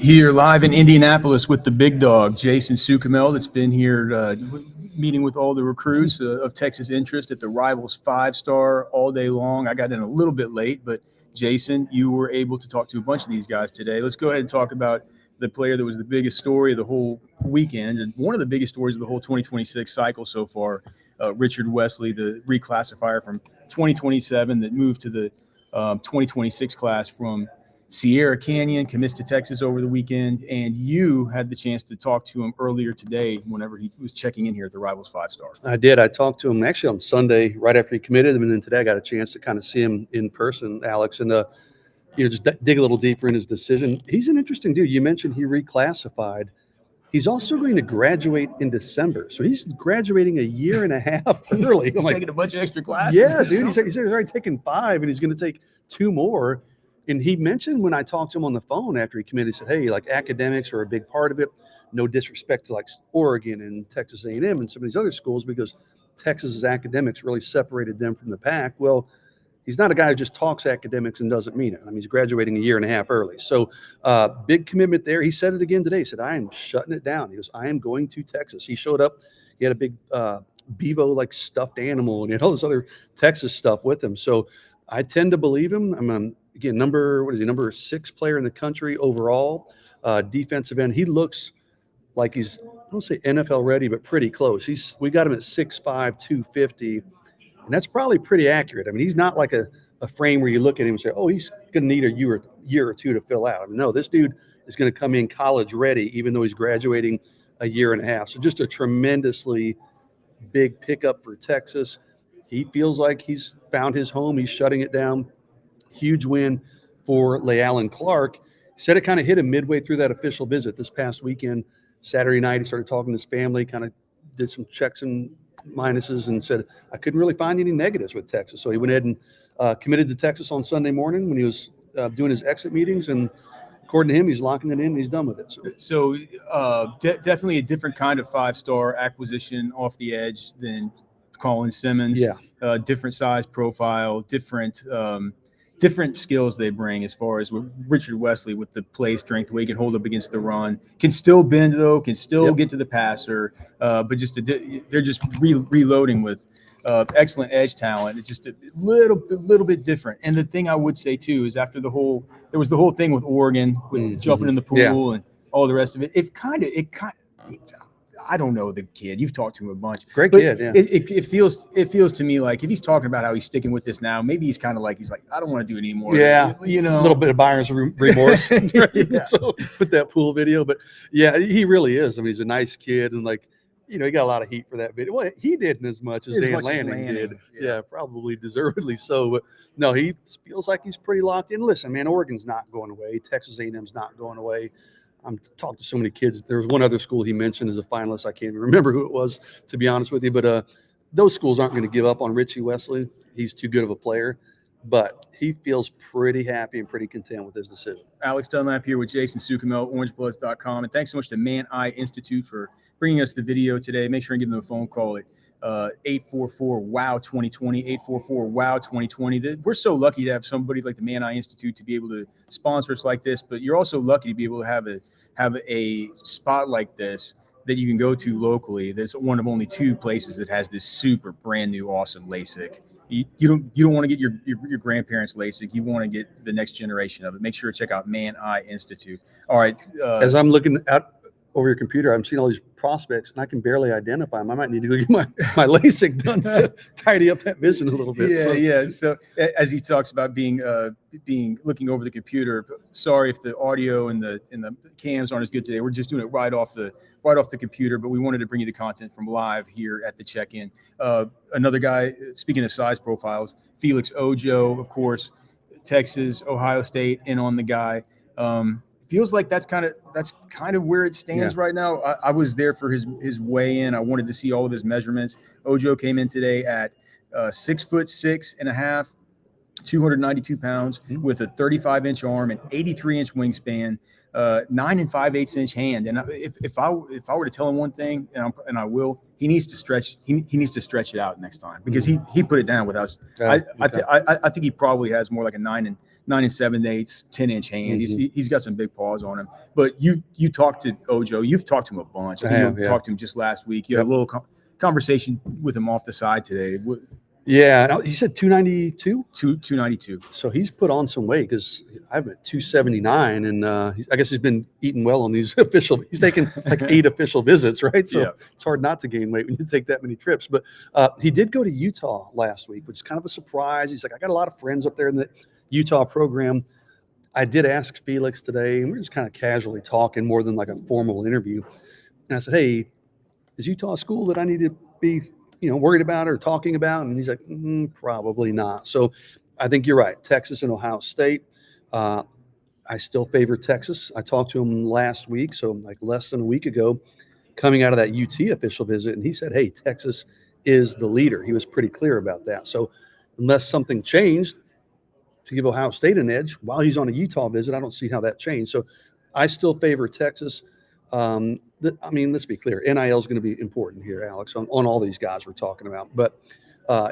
Here live in Indianapolis with the big dog, Jason Sukamel, that's been here meeting with all the recruits of Texas interest at the Rivals 5-star all day long. I got in a little bit late, but Jason, you were able to talk to a bunch of these guys today. Let's go ahead and talk about the player that was the biggest story of the whole weekend and one of the biggest stories of the whole 2026 cycle so far, Richard Wesley, the reclassifier from 2027 that moved to the 2026 class from Sierra Canyon, commits to Texas over the weekend, and you had the chance to talk to him earlier today whenever he was checking in here at the Rivals 5-star. I did. I talked to him actually on Sunday right after he committed, and then today I got a chance to kind of see him in person, Alex, and just dig a little deeper in his decision. He's an interesting dude. You mentioned he reclassified. He's also going to graduate in December, so he's graduating a year and a half early. He's taking a bunch of extra classes. Yeah, dude. He's already taken 5, and he's going to take 2 more. And he mentioned when I talked to him on the phone after he committed, he said, hey, like academics are a big part of it. No disrespect to like Oregon and Texas A&M and some of these other schools because Texas's academics really separated them from the pack. Well, he's not a guy who just talks academics and doesn't mean it. I mean, he's graduating a year and a half early. So big commitment there. He said it again today. He said, I am shutting it down. He goes, I am going to Texas. He showed up. He had a big Bevo like stuffed animal and all this other Texas stuff with him. So I tend to believe him. Again, number 6 player in the country overall, defensive end. He looks like he's, I don't say NFL ready, but pretty close. We got him at 6'5", 250, and that's probably pretty accurate. I mean, he's not like a frame where you look at him and say, oh, he's going to need a year or two to fill out. I mean, no, this dude is going to come in college ready, even though he's graduating a year and a half. So just a tremendously big pickup for Texas. He feels like he's found his home. He's shutting it down. Huge win for Le'Allen Clark. He said it kind of hit him midway through that official visit this past weekend. Saturday night, he started talking to his family, kind of did some checks and minuses, and said, I couldn't really find any negatives with Texas. So he went ahead and committed to Texas on Sunday morning when he was doing his exit meetings. And according to him, he's locking it in and he's done with it. So definitely a different kind of 5-star acquisition off the edge than Colin Simmons. Yeah. Different size profile, different skills they bring as far as with Richard Wesley with the play strength, the way he can hold up against the run, can still bend though, can still get to the passer, but they're just reloading with excellent edge talent. It's just a little bit different. And the thing I would say too is after there was the whole thing with Oregon with jumping in the pool and all the rest of it. I don't know the kid. You've talked to him a bunch. Great kid, yeah. It feels to me like if he's talking about how he's sticking with this now, maybe he's like, I don't want to do it anymore. Yeah, you know, a little bit of buyer's remorse. Yeah. So with that pool video, but yeah, he really is. I mean, he's a nice kid, and he got a lot of heat for that video. Well, he didn't as much as Dan Lanning did. Yeah, probably deservedly so. But no, he feels like he's pretty locked in. Listen, man, Oregon's not going away. Texas A&M's not going away. I'm talking to so many kids. There was one other school he mentioned as a finalist. I can't even remember who it was, to be honest with you. But those schools aren't going to give up on Richie Wesley. He's too good of a player. But he feels pretty happy and pretty content with his decision. Alex Dunlap here with Jason Sukamel, orangebloods.com. And thanks so much to Man Eye Institute for bringing us the video today. Make sure and give them a phone call at 844-WOW-2020, 844-WOW-2020. We're so lucky to have somebody like the Man Eye Institute to be able to sponsor us like this, but you're also lucky to be able to have a spot like this that you can go to locally. There's one of only 2 places that has this super brand new awesome LASIK. You don't want to get your grandparents LASIK. You want to get the next generation of it. Make sure to check out Man Eye Institute. All right. As I'm looking out over your computer, I'm seeing all these prospects, and I can barely identify them. I might need to go get my LASIK done to tidy up that vision a little bit. Yeah. So as he talks about being looking over the computer, sorry if the audio and the cams aren't as good today. We're just doing it right off the computer, but we wanted to bring you the content from live here at the check-in. Another guy, speaking of size profiles, Felix Ojo, of course, Texas, Ohio State, in on the guy. Feels like that's kind of where it stands right now. I was there for his weigh-in. I wanted to see all of his measurements. Ojo came in today at 6'6.5", 292 pounds, with a 35-inch arm and 83-inch wingspan, 9 5/8-inch hand. And if I were to tell him one thing, and I will, he needs to stretch. He needs to stretch it out next time because he put it down with us. I think he probably has more like a 9 9 7/8, 10-inch hand. He's got some big paws on him. But you talked to Ojo. You've talked to him a bunch. I think you talked to him just last week. You had a little conversation with him off the side today. Yeah, you said 292? 292. So he's put on some weight because I'm at 279, and I guess he's been eating well on these official. He's taken like 8 official visits, right? So it's hard not to gain weight when you take that many trips. But he did go to Utah last week, which is kind of a surprise. He's like, I got a lot of friends up there in the Utah program. I did ask Felix today, and we were just kind of casually talking more than like a formal interview. And I said, hey, is Utah a school that I need to be worried about or talking about? And he's like, probably not. So I think you're right. Texas and Ohio State. I still favor Texas. I talked to him last week, so like less than a week ago, coming out of that UT official visit, and he said, hey, Texas is the leader. He was pretty clear about that. So unless something changed to give Ohio State an edge while he's on a Utah visit, I don't see how that changed. So I still favor Texas. Let's be clear. NIL is going to be important here, Alex, on all these guys we're talking about. But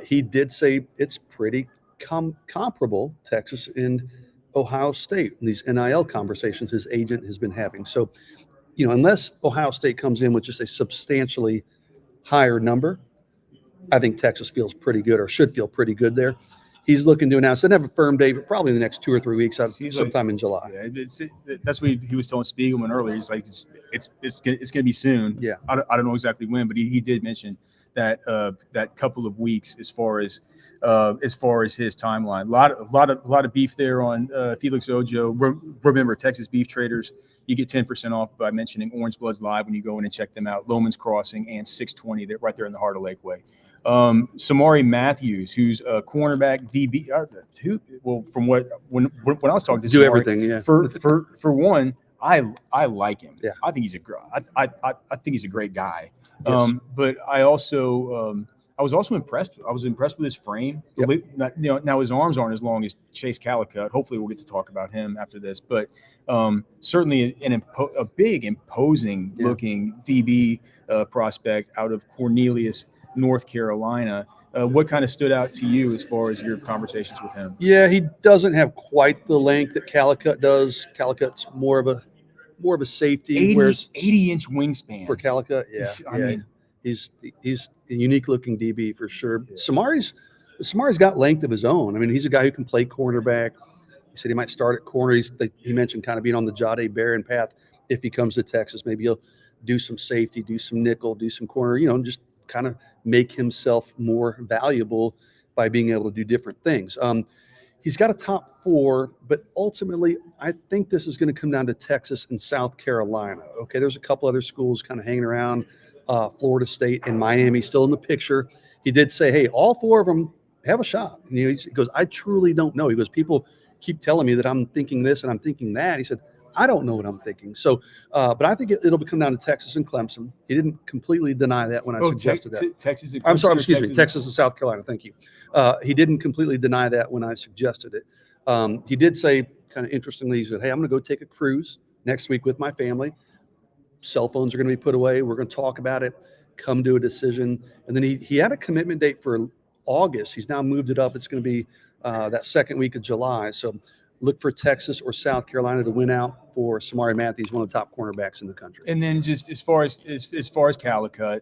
he did say it's pretty comparable, Texas and Ohio State, in these NIL conversations his agent has been having. So, unless Ohio State comes in with just a substantially higher number, I think Texas feels pretty good, or should feel pretty good there. He's looking to announce. They have a firm date, but probably in the next 2 or 3 weeks, sometime in July. Yeah, that's what he was telling Spiegelman earlier. He's like, it's going to be soon. Yeah, I don't know exactly when, but he did mention that that couple of weeks as far as his timeline. A lot of beef there on Felix Ojo. Remember, Texas Beef Traders. You get 10% off by mentioning Orange Bloods Live when you go in and check them out. Loman's Crossing and 620. They're right there in the heart of Lakeway. Samari Matthews, who's a cornerback DB. From when I was talking to Samari, everything. Yeah. For one, I like him. Yeah. I think he's I think he's a great guy. Yes. But I also I was also impressed. I was impressed with his frame. Yep. Now his arms aren't as long as Chase Culakut. Hopefully, we'll get to talk about him after this. But certainly a big, imposing looking DB prospect out of Cornelius, North Carolina. What kind of stood out to you as far as your conversations with him? Yeah, he doesn't have quite the length that Culakut does. Culakut's more of a safety. 80-inch wingspan for Culakut. Yeah, I mean, he's a unique looking DB for sure. Yeah. Samari's got length of his own. I mean, he's a guy who can play cornerback. He said he might start at corner. He mentioned kind of being on the Jahdae Barron path if he comes to Texas. Maybe he'll do some safety, do some nickel, do some corner. Just kind of make himself more valuable by being able to do different things. He's got a top 4, but ultimately, I think this is going to come down to Texas and South Carolina. Okay, there's a couple other schools kind of hanging around, Florida State and Miami still in the picture. He did say, hey, all 4 of them have a shot. And he goes, I truly don't know. He goes, people keep telling me that I'm thinking this and I'm thinking that. He said, I don't know what I'm thinking. So, but I think it'll come down to Texas and Clemson. He didn't completely deny that when I suggested that. Texas and Clemson. I'm sorry, excuse me, Texas and South Carolina. Thank you. He didn't completely deny that when I suggested it. He did say, kind of interestingly, he said, hey, I'm going to go take a cruise next week with my family. Cell phones are going to be put away. We're going to talk about it, come to a decision. And then he had a commitment date for August. He's now moved it up. It's going to be that second week of July. So look for Texas or South Carolina to win out for Samari Matthews, one of the top cornerbacks in the country. And then just as far as Culakut,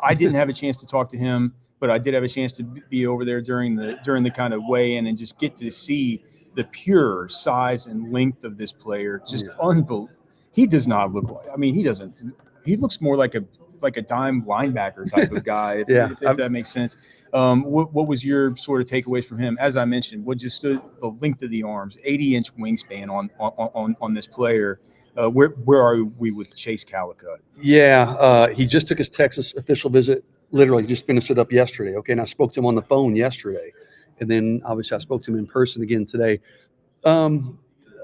I didn't have a chance to talk to him, but I did have a chance to be over there during the kind of weigh-in and just get to see the pure size and length of this player. Just unbelievable. He does not look like. I mean, he doesn't. He looks more like a dime linebacker type of guy, if that makes sense. What was your sort of takeaways from him? As I mentioned, what just the length of the arms, 80-inch wingspan on this player. Where are we with Chase Culakut? Yeah, he just took his Texas official visit. Literally, just finished it up yesterday. Okay, and I spoke to him on the phone yesterday, and then obviously I spoke to him in person again today.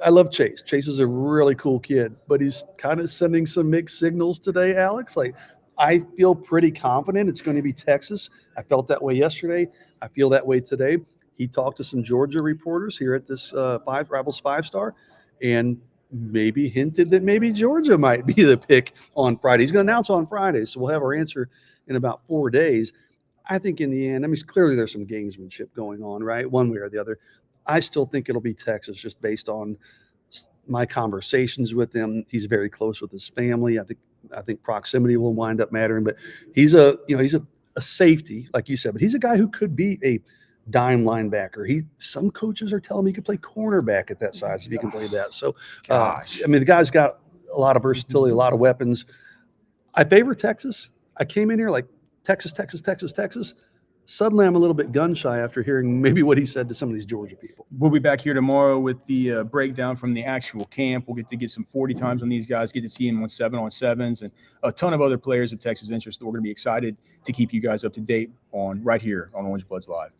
I love Chase. Chase is a really cool kid, but he's kind of sending some mixed signals today, Alex. Like, I feel pretty confident it's going to be Texas. I felt that way yesterday. I feel that way today. He talked to some Georgia reporters here at this Rivals 5-star and maybe hinted that maybe Georgia might be the pick on Friday. He's going to announce on Friday, so we'll have our answer in about 4 days. I think in the end, clearly there's some gamesmanship going on, right? One way or the other. I still think it'll be Texas, just based on my conversations with him. He's very close with his family. I think proximity will wind up mattering, but he's a safety, like you said, but he's a guy who could be a dime linebacker. Some coaches are telling me he could play cornerback at that size if he can play that. So, Gosh. I mean, the guy's got a lot of versatility, a lot of weapons. I favor Texas. I came in here like Texas, Texas, Texas, Texas. Suddenly, I'm a little bit gun shy after hearing maybe what he said to some of these Georgia people. We'll be back here tomorrow with the breakdown from the actual camp. We'll get some 40 times on these guys, get to see them on 7-on-7s, and a ton of other players of Texas interest that we're going to be excited to keep you guys up to date on right here on Orange Bloods Live.